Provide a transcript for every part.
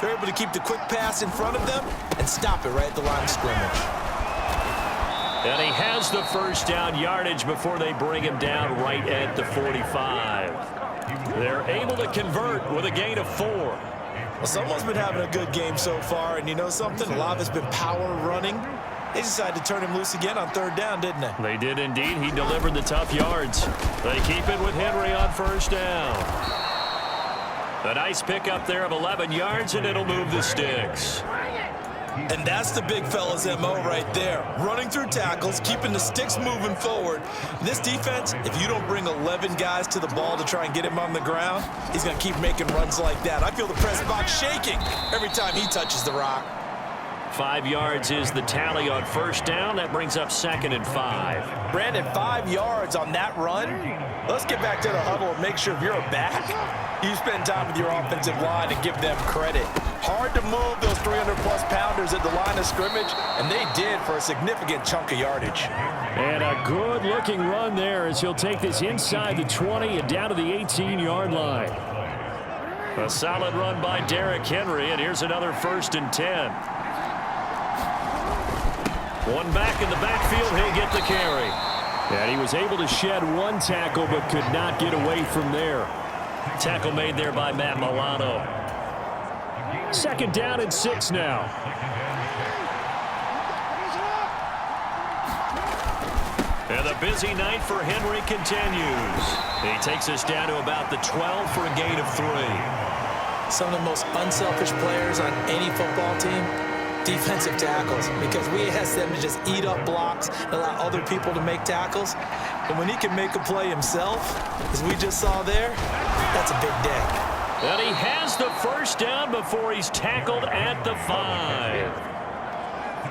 They're able to keep the quick pass in front of them and stop it right at the line of scrimmage. And he has the first down yardage before they bring him down right at the 45. They're able to convert with a gain of 4. Well, someone's been having a good game so far, and you know something? A lot of it's been power running. They decided to turn him loose again on third down, didn't they? They did indeed. He delivered the tough yards. They keep it with Henry on first down. A nice pickup there of 11 yards, and it'll move the sticks. And that's the big fella's MO right there. Running through tackles, keeping the sticks moving forward. This defense, if you don't bring 11 guys to the ball to try and get him on the ground, he's going to keep making runs like that. I feel the press box shaking every time he touches the rock. 5 yards is the tally on first down. That brings up 2nd and 5. Brandon, 5 yards on that run. Let's get back to the huddle and make sure if you're a back, you spend time with your offensive line and give them credit. Hard to move those 300-plus pounders at the line of scrimmage, and they did for a significant chunk of yardage. And a good-looking run there as he'll take this inside the 20 and down to the 18-yard line. A solid run by Derrick Henry, and here's another 1st and 10. One back in the backfield, he'll get the carry. And he was able to shed one tackle but could not get away from there. Tackle made there by Matt Milano. 2nd down and 6 now. And the busy night for Henry continues. He takes us down to about the 12 for a gain of 3. Some of the most unselfish players on any football team, defensive tackles, because we ask them to just eat up blocks and allow other people to make tackles. And when he can make a play himself, as we just saw there, that's a big day. And he has the first down before he's tackled at the 5.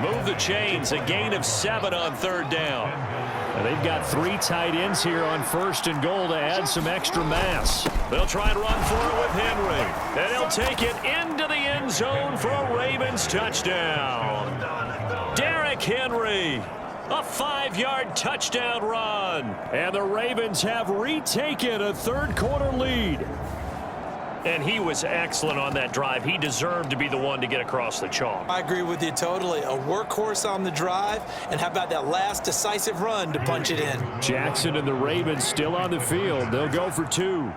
Move the chains, a gain of 7 on 3rd down. And they've got 3 tight ends here on 1st and goal to add some extra mass. They'll try and run for it with Henry. And he'll take it into the end zone for a Ravens touchdown. Derrick Henry, a 5-yard touchdown run. And the Ravens have retaken a 3rd quarter lead. And he was excellent on that drive. He deserved to be the one to get across the chalk. I agree with you totally. A workhorse on the drive, and how about that last decisive run to punch it in? Jackson and the Ravens still on the field. They'll go for 2.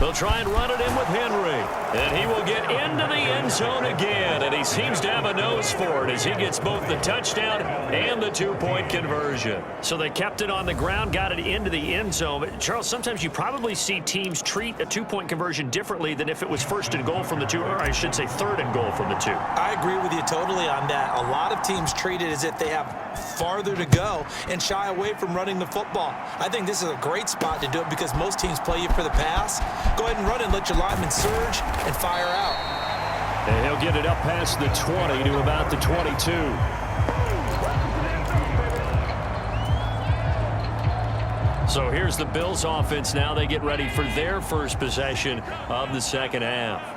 They'll try and run it in with Henry. And he will get into the end zone again. And he seems to have a nose for it as he gets both the touchdown and the 2-point conversion. So they kept it on the ground, got it into the end zone. But Charles, sometimes you probably see teams treat a 2-point conversion differently than if it was 1st and goal from the 2, or I should say 3rd and goal from the 2. I agree with you totally on that. A lot of teams treat it as if they have farther to go and shy away from running the football. I think this is a great spot to do it because most teams play you for the pass. Go ahead and run and let your linemen surge and fire out. And he'll get it up past the 20 to about the 22. So here's the Bills offense now. They get ready for their first possession of the 2nd half.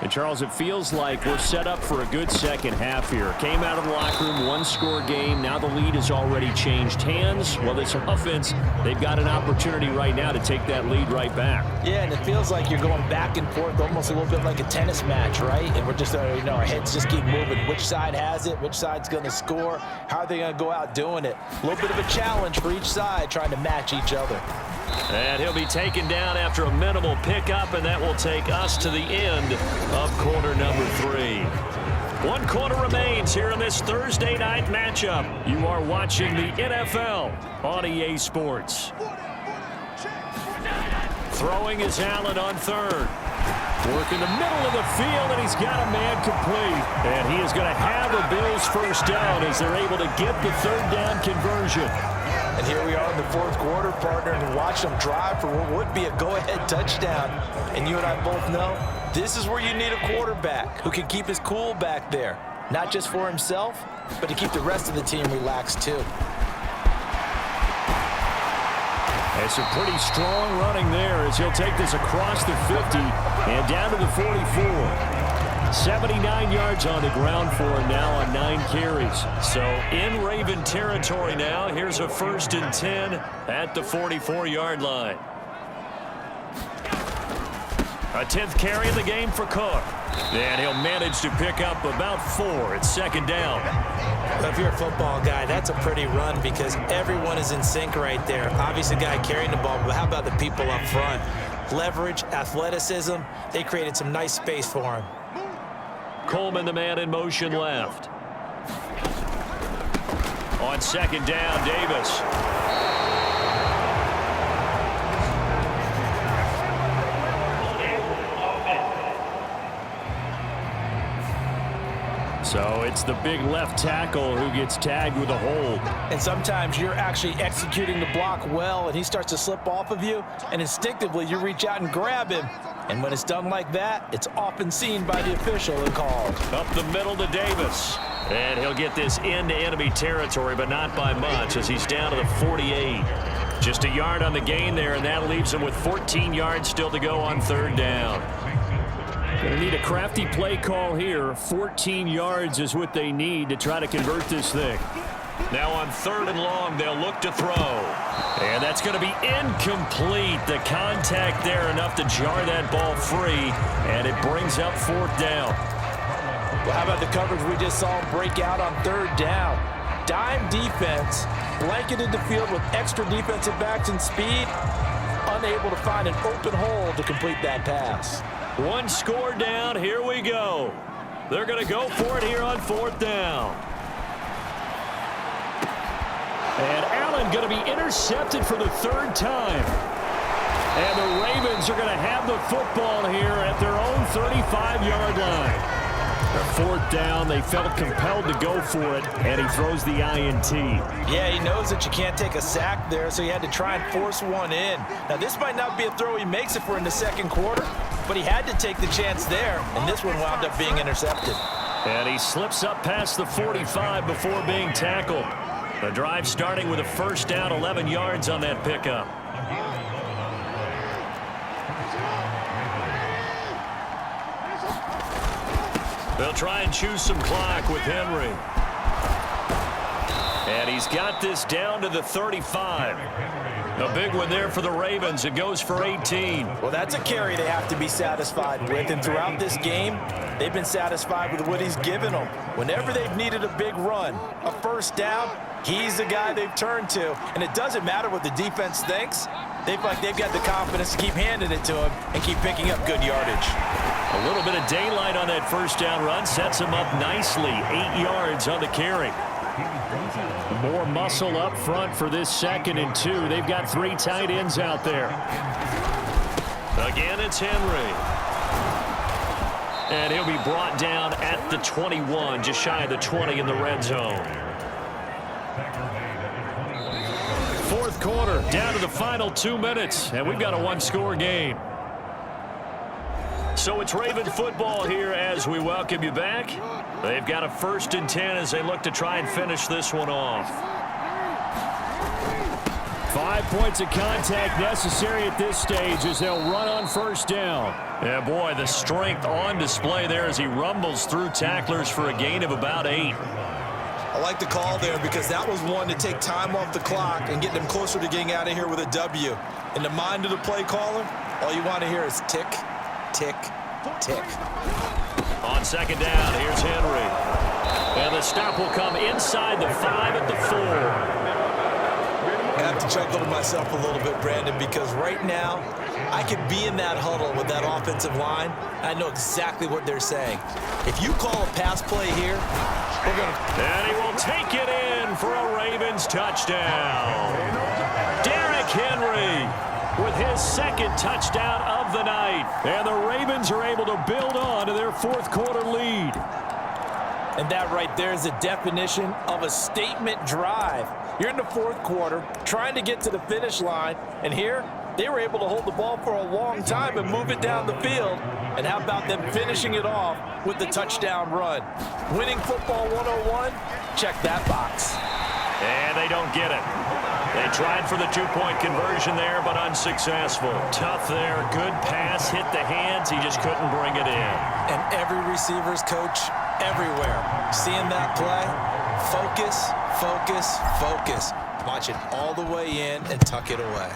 And, Charles, it feels like we're set up for a good second half here. Came out of the locker room, 1-score game. Now the lead has already changed hands. Well, this offense, they've got an opportunity right now to take that lead right back. Yeah, and it feels like you're going back and forth, almost a little bit like a tennis match, right? And we're just, our heads just keep moving. Which side has it? Which side's going to score? How are they going to go out doing it? A little bit of a challenge for each side, trying to match each other. And he'll be taken down after a minimal pickup, and that will take us to the end of quarter number 3. 1 quarter remains here in this Thursday night matchup. You are watching the NFL on EA Sports. Throwing is Allen on 3rd. Work in the middle of the field, and he's got a man complete. And he is going to have the Bills first down as they're able to get the 3rd down conversion. And here we are in the 4th quarter, partner, and watch them drive for what would be a go-ahead touchdown. And you and I both know this is where you need a quarterback who can keep his cool back there, not just for himself, but to keep the rest of the team relaxed too. It's a pretty strong running there as he'll take this across the 50 and down to the 44. 79 yards on the ground for him now on 9 carries. So in Raven territory now. Here's a 1st and 10 at the 44-yard line. A 10th carry in the game for Cook. And he'll manage to pick up about 4. It's second down. If you're a football guy, that's a pretty run because everyone is in sync right there. Obviously, the guy carrying the ball, but how about the people up front? Leverage, athleticism, they created some nice space for him. Coleman, the man in motion left. On second down, Davis. So it's the big left tackle who gets tagged with a hold. And sometimes you're actually executing the block well, and he starts to slip off of you, and instinctively you reach out and grab him. And when it's done like that, it's often seen by the official and called. Up the middle to Davis. And he'll get this into enemy territory, but not by much as he's down to the 48. Just a yard on the gain there, and that leaves him with 14 yards still to go on third down. Going to need a crafty play call here. 14 yards is what they need to try to convert this thing. Now on third and long, they'll look to throw. And that's going to be incomplete. The contact there enough to jar that ball free, and it brings up fourth down. Well, how about the coverage we just saw break out on third down? Dime defense, blanketed the field with extra defensive backs and speed, unable to find an open hole to complete that pass. One score down. Here we go. They're going to go for it here on fourth down. And Allen going to be intercepted for the third time. And the Ravens are going to have the football here at their own 35-yard line. The fourth down, they felt compelled to go for it, and he throws the INT. Yeah, he knows that you can't take a sack there, so he had to try and force one in. Now, this might not be a throw he makes it for in the second quarter, but he had to take the chance there, and this one wound up being intercepted. And he slips up past the 45 before being tackled. The drive starting with a first down, 11 yards on that pickup. They'll try and choose some clock with Henry. And he's got this down to the 35. A big one there for the Ravens. It goes for 18. Well, that's a carry they have to be satisfied with. And throughout this game, they've been satisfied with what he's given them. Whenever they've needed a big run, a first down, he's the guy they've turned to. And it doesn't matter what the defense thinks. They feel like they've got the confidence to keep handing it to him and keep picking up good yardage. A little bit of daylight on that first down run sets him up nicely. 8 yards on the carry. More muscle up front for this 2nd and 2. They've got 3 tight ends out there. Again, it's Henry. And he'll be brought down at the 21, just shy of the 20 in the red zone. Fourth quarter, down to the final 2 minutes, and we've got a one-score game. So it's Raven football here as we welcome you back. They've got a 1st and 10 as they look to try and finish this one off. 5 points of contact necessary at this stage as they'll run on first down. Yeah, boy, the strength on display there as he rumbles through tacklers for a gain of about 8. I like the call there because that was one to take time off the clock and get them closer to getting out of here with a W. In the mind of the play caller, all you want to hear is tick, tick, tick. On second down, here's Henry. And the stop will come inside the 5 at the 4. I have to chuckle to myself a little bit, Brandon, because right now I could be in that huddle with that offensive line. I know exactly what they're saying. If you call a pass play here, we're going to... And he will take it in for a Ravens touchdown. Derrick Henry with his 2nd touchdown of the night. And the Ravens are able to build on to their 4th quarter lead. And that right there is the definition of a statement drive. You're in the 4th quarter, trying to get to the finish line, and here they were able to hold the ball for a long time and move it down the field. And how about them finishing it off with the touchdown run? Winning football 101, check that box. And they don't get it. They tried for the 2-point conversion there, but unsuccessful. Tough there, good pass, hit the hands, he just couldn't bring it in. And every receiver's coach everywhere, seeing that play, focus, focus, focus. Watch it all the way in and tuck it away.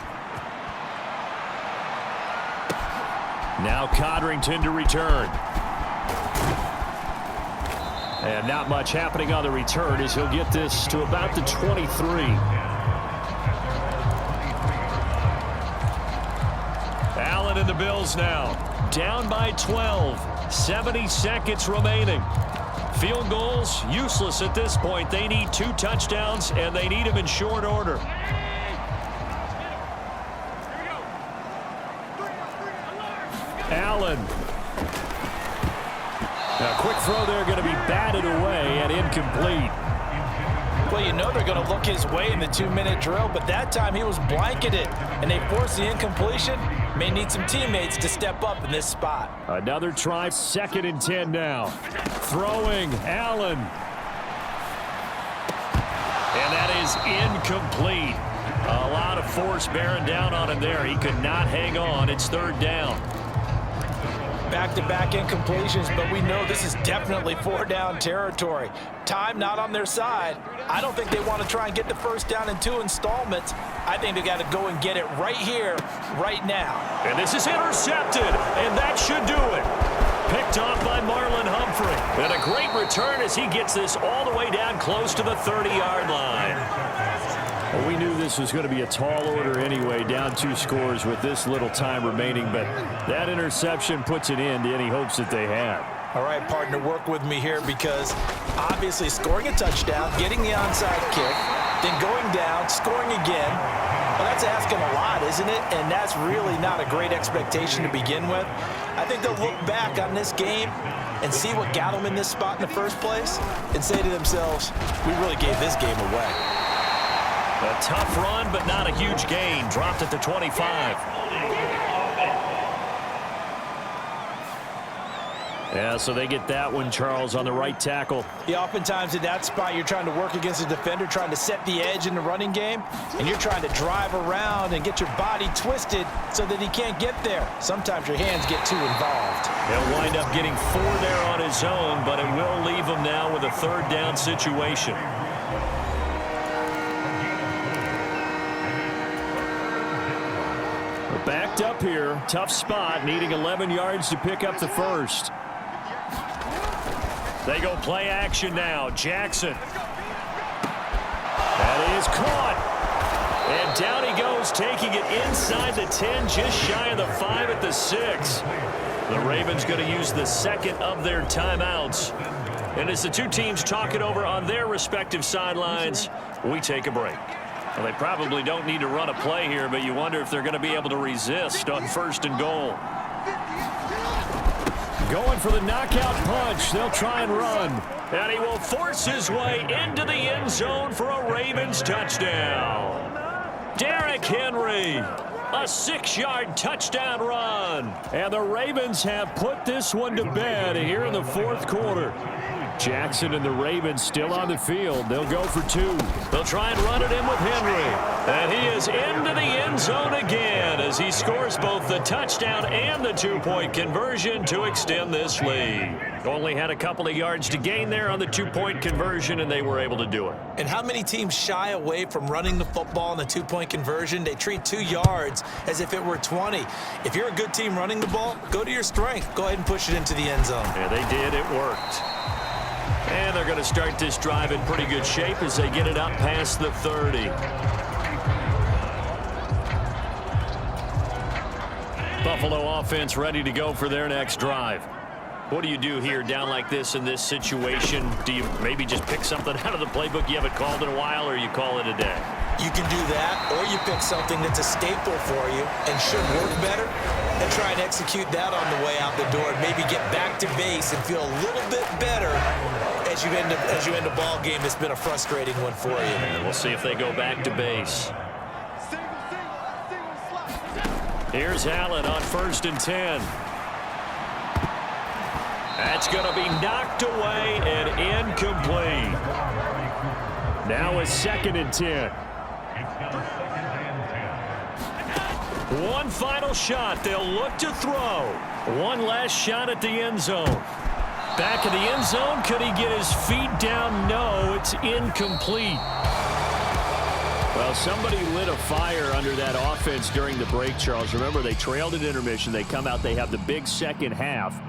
Now Codrington to return. And not much happening on the return as he'll get this to about the 23. Allen and the Bills now. Down by 12. 70 seconds remaining. Field goals, useless at this point. They need 2 touchdowns, and they need them in short order. Allen. A quick throw there going to be batted away and incomplete. Well, you know they're going to look his way in the 2-minute drill, but that time he was blanketed, and they forced the incompletion. May need some teammates to step up in this spot. Another try, 2nd and 10 now. Throwing, Allen. And that is incomplete. A lot of force bearing down on him there. He could not hang on. It's 3rd down. Back-to-back incompletions, but we know this is definitely 4-down territory. Time not on their side. I don't think they want to try and get the first down in 2 installments. I think they got to go and get it right here, right now. And this is intercepted, and that should do it. Picked off by Marlon Humphrey. And a great return as he gets this all the way down close to the 30-yard line. Well, we knew this was going to be a tall order anyway, down 2 scores with this little time remaining, but that interception puts an end to any hopes that they had. All right, partner, work with me here because obviously scoring a touchdown, getting the onside kick, then going down, scoring again, well, that's asking a lot, isn't it? And that's really not a great expectation to begin with. I think they'll look back on this game and see what got them in this spot in the first place and say to themselves, we really gave this game away. A tough run, but not a huge gain. Dropped at the 25. Yeah, so they get that one, Charles, on the right tackle. Yeah, oftentimes in that spot, you're trying to work against a defender, trying to set the edge in the running game, and you're trying to drive around and get your body twisted so that he can't get there. Sometimes your hands get too involved. He'll wind up getting 4 there on his own, but it will leave him now with a 3rd down situation. Backed up here, tough spot, needing 11 yards to pick up the first. They go play action now. Jackson. That is caught. And down he goes, taking it inside the 10, just shy of the 5 at the 6. The Ravens going to use the 2nd of their timeouts. And as the 2 teams talk it over on their respective sidelines, we take a break. Well, they probably don't need to run a play here, but you wonder if they're going to be able to resist on 1st and goal. Going for the knockout punch. They'll try and run. And he will force his way into the end zone for a Ravens touchdown. Derrick Henry, a 6-yard touchdown run. And the Ravens have put this one to bed here in the 4th quarter. Jackson and the Ravens still on the field. They'll go for 2. They'll try and run it in with Henry. And he is into the end zone again as he scores both the touchdown and the 2-point conversion to extend this lead. Only had a couple of yards to gain there on the 2-point conversion, and they were able to do it. And how many teams shy away from running the football in the 2-point conversion? They treat 2 yards as if it were 20. If you're a good team running the ball, go to your strength. Go ahead and push it into the end zone. Yeah, they did. It worked. And they're going to start this drive in pretty good shape as they get it up past the 30. Buffalo offense ready to go for their next drive. What do you do here down like this in this situation? Do you maybe just pick something out of the playbook you haven't called in a while, or you call it a day? You can do that, or you pick something that's a staple for you and should work better and try and execute that on the way out the door and maybe get back to base and feel a little bit better as you end a ball game that's been a frustrating one for you. And we'll see if they go back to base. Here's Allen on 1st and 10. That's going to be knocked away and incomplete. Now a 2nd and 10. One final shot. They'll look to throw. One last shot at the end zone. Back in the end zone. Could he get his feet down? No, it's incomplete. Well, somebody lit a fire under that offense during the break, Charles. Remember, they trailed at intermission. They come out, they have the big second half.